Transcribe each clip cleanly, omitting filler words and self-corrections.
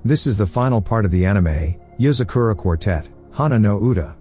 This is the final part of the anime, Yozakura Quartet, Hana no Uta.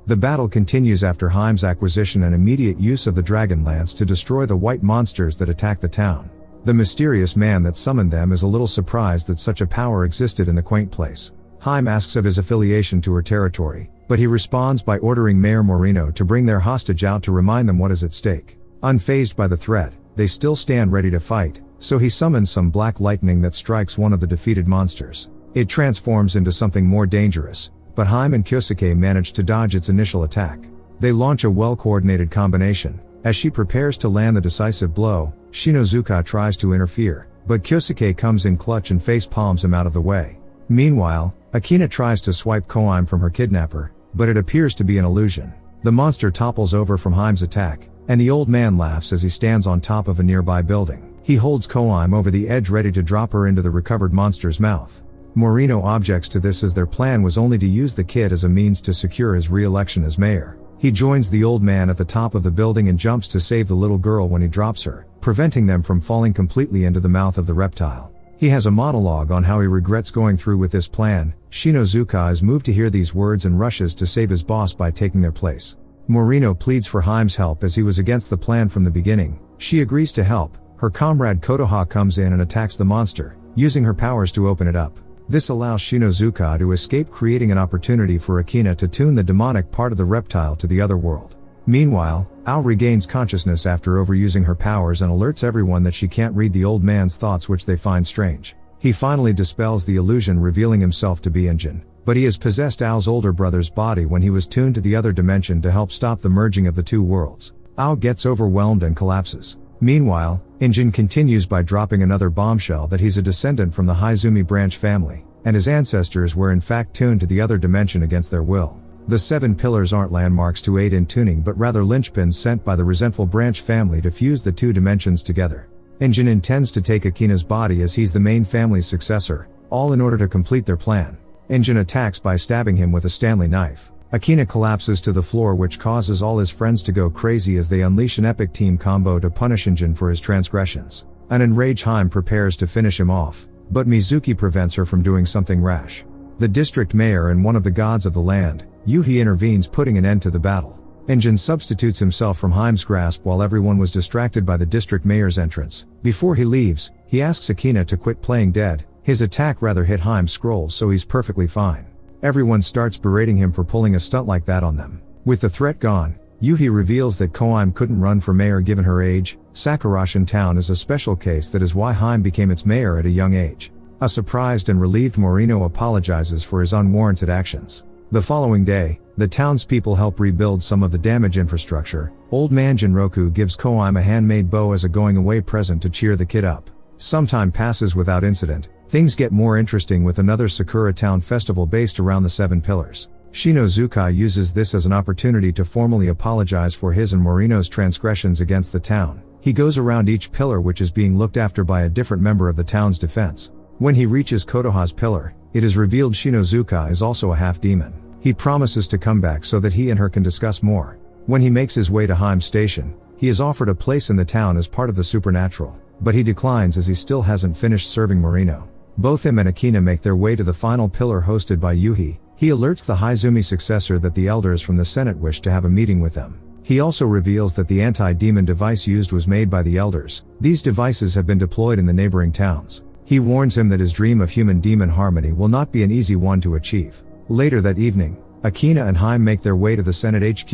The battle continues after Heime's acquisition and immediate use of the Dragon Lance to destroy the white monsters that attack the town. The mysterious man that summoned them is a little surprised that such a power existed in the quaint place. Heime asks of his affiliation to her territory, but he responds by ordering Mayor Morino to bring their hostage out to remind them what is at stake. Unfazed by the threat, they still stand ready to fight, so he summons some black lightning that strikes one of the defeated monsters. It transforms into something more dangerous, but Heime and Kyosuke manage to dodge its initial attack. They launch a well-coordinated combination. As she prepares to land the decisive blow, Shinozuka tries to interfere, but Kyosuke comes in clutch and face palms him out of the way. Meanwhile, Akina tries to swipe Koime from her kidnapper, but it appears to be an illusion. The monster topples over from Heime's attack, and the old man laughs as he stands on top of a nearby building. He holds Koime over the edge ready to drop her into the recovered monster's mouth. Morino objects to this as their plan was only to use the kid as a means to secure his re-election as mayor. He joins the old man at the top of the building and jumps to save the little girl when he drops her, preventing them from falling completely into the mouth of the reptile. He has a monologue on how he regrets going through with this plan. Shinozuka is moved to hear these words and rushes to save his boss by taking their place. Morino pleads for Heime's help as he was against the plan from the beginning. She agrees to help. Her comrade Kotoha comes in and attacks the monster, using her powers to open it up. This allows Shinozuka to escape, creating an opportunity for Akina to tune the demonic part of the reptile to the other world. Meanwhile, Ao regains consciousness after overusing her powers and alerts everyone that she can't read the old man's thoughts, which they find strange. He finally dispels the illusion, revealing himself to be Injin, but he has possessed Ao's older brother's body when he was tuned to the other dimension to help stop the merging of the two worlds. Ao gets overwhelmed and collapses. Meanwhile, Injin continues by dropping another bombshell that he's a descendant from the Haizumi branch family, and his ancestors were in fact tuned to the other dimension against their will. The 7 pillars aren't landmarks to aid in tuning, but rather linchpins sent by the resentful branch family to fuse the two dimensions together. Injin intends to take Akina's body as he's the main family's successor, all in order to complete their plan. Injin attacks by stabbing him with a Stanley knife. Akina collapses to the floor, which causes all his friends to go crazy as they unleash an epic team combo to punish Injin for his transgressions. An enraged Heime prepares to finish him off, but Mizuki prevents her from doing something rash. The district mayor and one of the gods of the land, Yuhi, intervenes, putting an end to the battle. Injin substitutes himself from Heime's grasp while everyone was distracted by the district mayor's entrance. Before he leaves, he asks Akina to quit playing dead. His attack rather hit Heime's scroll, so he's perfectly fine. Everyone starts berating him for pulling a stunt like that on them. With the threat gone, Yuhi reveals that Koime couldn't run for mayor given her age. Sakurashin town is a special case, that is why Heime became its mayor at a young age. A surprised and relieved Morino apologizes for his unwarranted actions. The following day, the townspeople help rebuild some of the damaged infrastructure. Old man Jinroku gives Koime a handmade bow as a going-away present to cheer the kid up. Some time passes without incident. Things get more interesting with another Sakura Town festival based around the 7 pillars. Shinozuka uses this as an opportunity to formally apologize for his and Morino's transgressions against the town. He goes around each pillar, which is being looked after by a different member of the town's defense. When he reaches Kotoha's pillar, it is revealed Shinozuka is also a half-demon. He promises to come back so that he and her can discuss more. When he makes his way to Heime's station, he is offered a place in the town as part of the supernatural, but he declines as he still hasn't finished serving Morino. Both him and Akina make their way to the final pillar hosted by Yuhi. He alerts the Haizumi successor that the elders from the Senate wish to have a meeting with them. He also reveals that the anti-demon device used was made by the elders. These devices have been deployed in the neighboring towns. He warns him that his dream of human-demon harmony will not be an easy one to achieve. Later that evening, Akina and Heime make their way to the Senate HQ.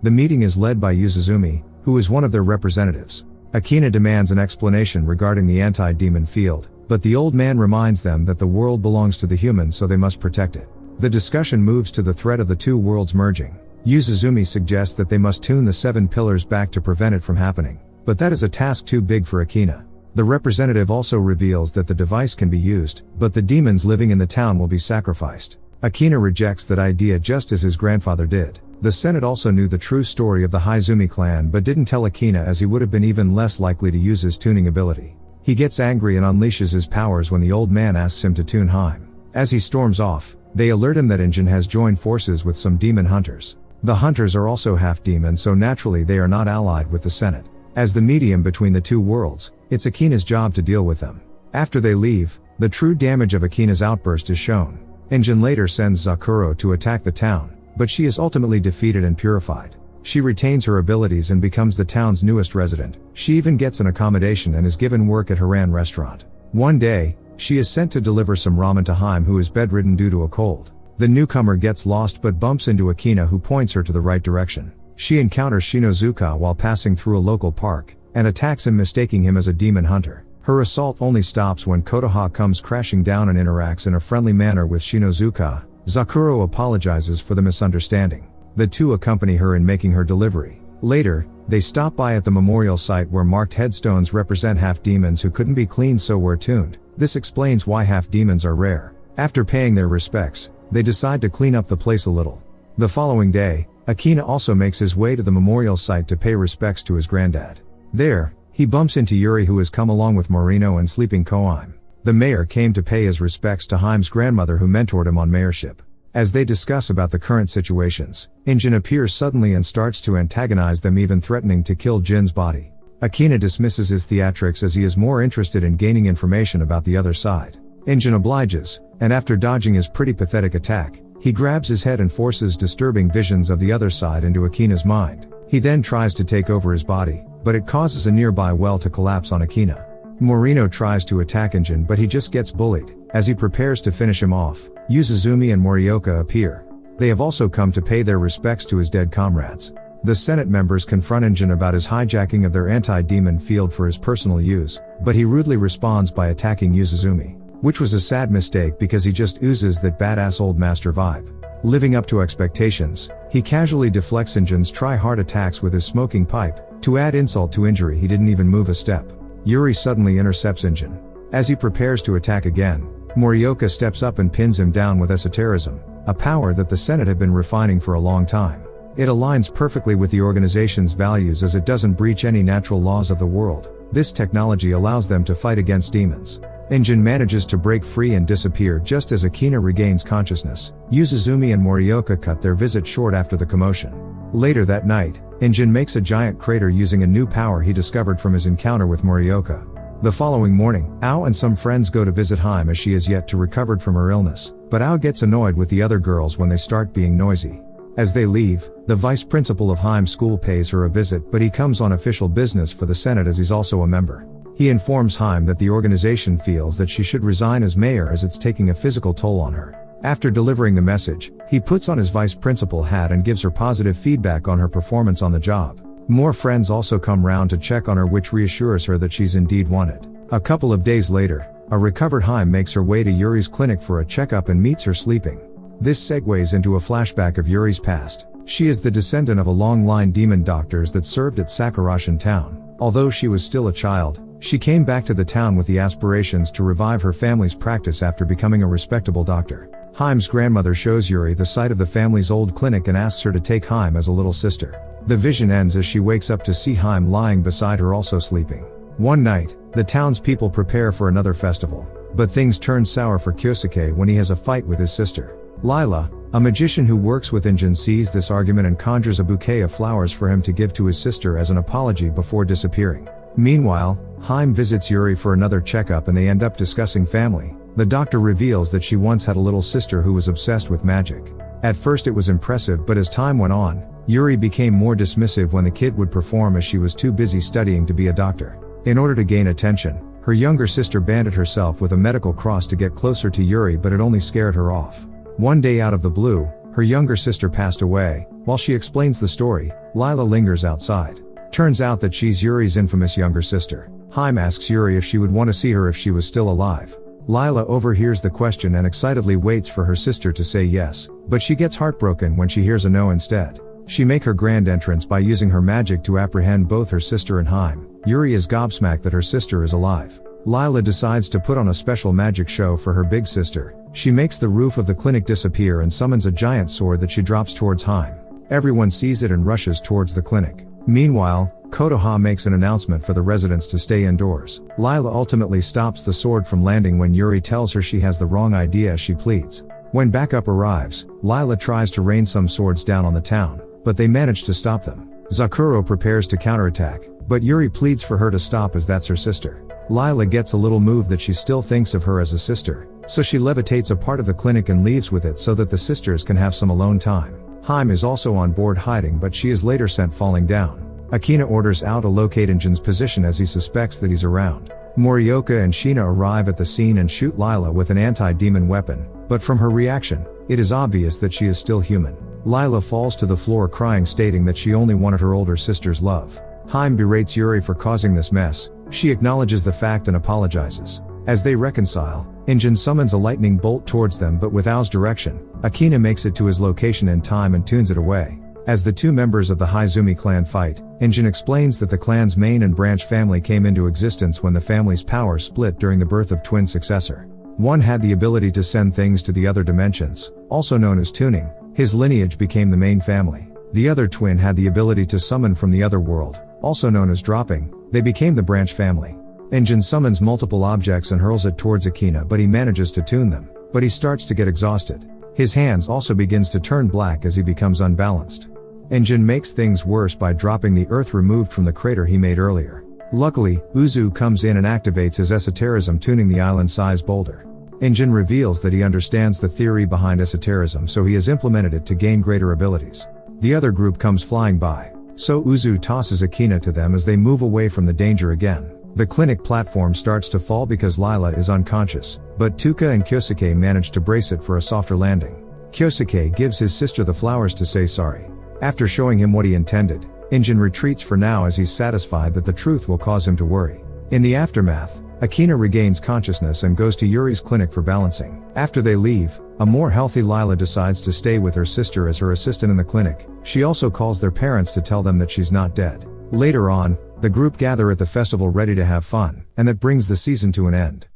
The meeting is led by Yuzuzumi, who is one of their representatives. Akina demands an explanation regarding the anti-demon field, but the old man reminds them that the world belongs to the humans, so they must protect it. The discussion moves to the threat of the two worlds merging. Yuzuzumi suggests that they must tune the 7 pillars back to prevent it from happening, but that is a task too big for Akina. The representative also reveals that the device can be used, but the demons living in the town will be sacrificed. Akina rejects that idea just as his grandfather did. The Senate also knew the true story of the Haizumi clan but didn't tell Akina, as he would have been even less likely to use his tuning ability. He gets angry and unleashes his powers when the old man asks him to tune Heime. As he storms off, they alert him that Injin has joined forces with some demon hunters. The hunters are also half-demon, so naturally they are not allied with the Senate. As the medium between the two worlds, it's Akina's job to deal with them. After they leave, The true damage of Akina's outburst is shown. Injin later sends Zakuro to attack the town, but she is ultimately defeated and purified. She retains her abilities and becomes the town's newest resident. She even gets an accommodation and is given work at Haran restaurant. One day, she is sent to deliver some ramen to Haim, who is bedridden due to a cold. The newcomer gets lost but bumps into Akina, who points her to the right direction. She encounters Shinozuka while passing through a local park, and attacks him, mistaking him as a demon hunter. Her assault only stops when Kotoha comes crashing down and interacts in a friendly manner with Shinozuka. Zakuro apologizes for the misunderstanding. The two accompany her in making her delivery. Later, they stop by at the memorial site where marked headstones represent half-demons who couldn't be cleaned, so were tuned. This explains why half-demons are rare. After paying their respects, they decide to clean up the place a little. The following day, Akina also makes his way to the memorial site to pay respects to his granddad. There, he bumps into Yuri, who has come along with Morino and sleeping Koime. The mayor came to pay his respects to Haim's grandmother, who mentored him on mayorship. As they discuss about the current situations, Injin appears suddenly and starts to antagonize them, even threatening to kill Jin's body. Akina dismisses his theatrics as he is more interested in gaining information about the other side. Injin obliges, and after dodging his pretty pathetic attack, he grabs his head and forces disturbing visions of the other side into Akina's mind. He then tries to take over his body, but it causes a nearby well to collapse on Akina. Morino tries to attack Injin, but he just gets bullied. As he prepares to finish him off, Yuzuzumi and Morioka appear. They have also come to pay their respects to his dead comrades. The Senate members confront Injin about his hijacking of their anti-demon field for his personal use, but he rudely responds by attacking Yuzuzumi, which was a sad mistake because he just oozes that badass old master vibe. Living up to expectations, he casually deflects Injin's try-hard attacks with his smoking pipe. To add insult to injury, he didn't even move a step. Yuri suddenly intercepts Injin. As he prepares to attack again, Morioka steps up and pins him down with esotericism, a power that the Senate had been refining for a long time. It aligns perfectly with the organization's values as it doesn't breach any natural laws of the world. This technology allows them to fight against demons. Injin manages to break free and disappear just as Akina regains consciousness. Yuzuzumi and Morioka cut their visit short after the commotion. Later that night, Injin makes a giant crater using a new power he discovered from his encounter with Morioka. The following morning, Ao and some friends go to visit Haim as she is yet to recovered from her illness, but Ao gets annoyed with the other girls when they start being noisy. As they leave, the vice principal of Haim's school pays her a visit, but he comes on official business for the Senate as he's also a member. He informs Haim that the organization feels that she should resign as mayor as it's taking a physical toll on her. After delivering the message, he puts on his vice principal hat and gives her positive feedback on her performance on the job. More friends also come round to check on her, which reassures her that she's indeed wanted. A couple of days later, a recovered Haim makes her way to Yuri's clinic for a checkup and meets her sleeping. This segues into a flashback of Yuri's past. She is the descendant of a long-line demon doctors that served at Sakurashin town. Although she was still a child, she came back to the town with the aspirations to revive her family's practice after becoming a respectable doctor. Haim's grandmother shows Yuri the site of the family's old clinic and asks her to take Haim as a little sister. The vision ends as she wakes up to see Haim lying beside her, also sleeping. One night, the townspeople prepare for another festival, but things turn sour for Kyosuke when he has a fight with his sister. Lila, a magician who works with Injin, sees this argument and conjures a bouquet of flowers for him to give to his sister as an apology before disappearing. Meanwhile, Haim visits Yuri for another checkup and they end up discussing family. The doctor reveals that she once had a little sister who was obsessed with magic. At first it was impressive, but as time went on, Yuri became more dismissive when the kid would perform as she was too busy studying to be a doctor. In order to gain attention, her younger sister banded herself with a medical cross to get closer to Yuri, but it only scared her off. One day out of the blue, her younger sister passed away. While she explains the story, Lila lingers outside. Turns out that she's Yuri's infamous younger sister. Haim asks Yuri if she would want to see her if she was still alive. Lila overhears the question and excitedly waits for her sister to say yes, but she gets heartbroken when she hears a no instead. She makes her grand entrance by using her magic to apprehend both her sister and Haim. Yuri is gobsmacked that her sister is alive. Lila decides to put on a special magic show for her big sister. She makes the roof of the clinic disappear and summons a giant sword that she drops towards Haim. Everyone sees it and rushes towards the clinic. Meanwhile, Kotoha makes an announcement for the residents to stay indoors. Lila ultimately stops the sword from landing when Yuri tells her she has the wrong idea as she pleads. When backup arrives, Lila tries to rain some swords down on the town, but they manage to stop them. Zakuro prepares to counterattack, but Yuri pleads for her to stop as that's her sister. Lila gets a little moved that she still thinks of her as a sister, so she levitates a part of the clinic and leaves with it so that the sisters can have some alone time. Haim is also on board hiding, but she is later sent falling down. Akina orders Ao to locate Injin's position as he suspects that he's around. Morioka and Sheena arrive at the scene and shoot Lila with an anti-demon weapon, but from her reaction, it is obvious that she is still human. Lila falls to the floor crying, stating that she only wanted her older sister's love. Haim berates Yuri for causing this mess. She acknowledges the fact and apologizes. As they reconcile, Injin summons a lightning bolt towards them, but with Ao's direction, Akina makes it to his location in time and tunes it away. As the two members of the Haizumi clan fight, Injin explains that the clan's main and branch family came into existence when the family's power split during the birth of twin successor. One had the ability to send things to the other dimensions, also known as tuning. His lineage became the main family. The other twin had the ability to summon from the other world, also known as dropping. They became the branch family. Injin summons multiple objects and hurls it towards Akina, but he manages to tune them. But he starts to get exhausted. His hands also begins to turn black as he becomes unbalanced. Injin makes things worse by dropping the earth removed from the crater he made earlier. Luckily, Uzu comes in and activates his esotericism, tuning the island-sized boulder. Injin reveals that he understands the theory behind esotericism, so he has implemented it to gain greater abilities. The other group comes flying by, so Uzu tosses Akina to them as they move away from the danger again. The clinic platform starts to fall because Lila is unconscious, but Tuka and Kyosuke manage to brace it for a softer landing. Kyosuke gives his sister the flowers to say sorry. After showing him what he intended, Injin retreats for now as he's satisfied that the truth will cause him to worry. In the aftermath, Akina regains consciousness and goes to Yuri's clinic for balancing. After they leave, a more healthy Lila decides to stay with her sister as her assistant in the clinic. She also calls their parents to tell them that she's not dead. Later on, the group gather at the festival ready to have fun, and that brings the season to an end.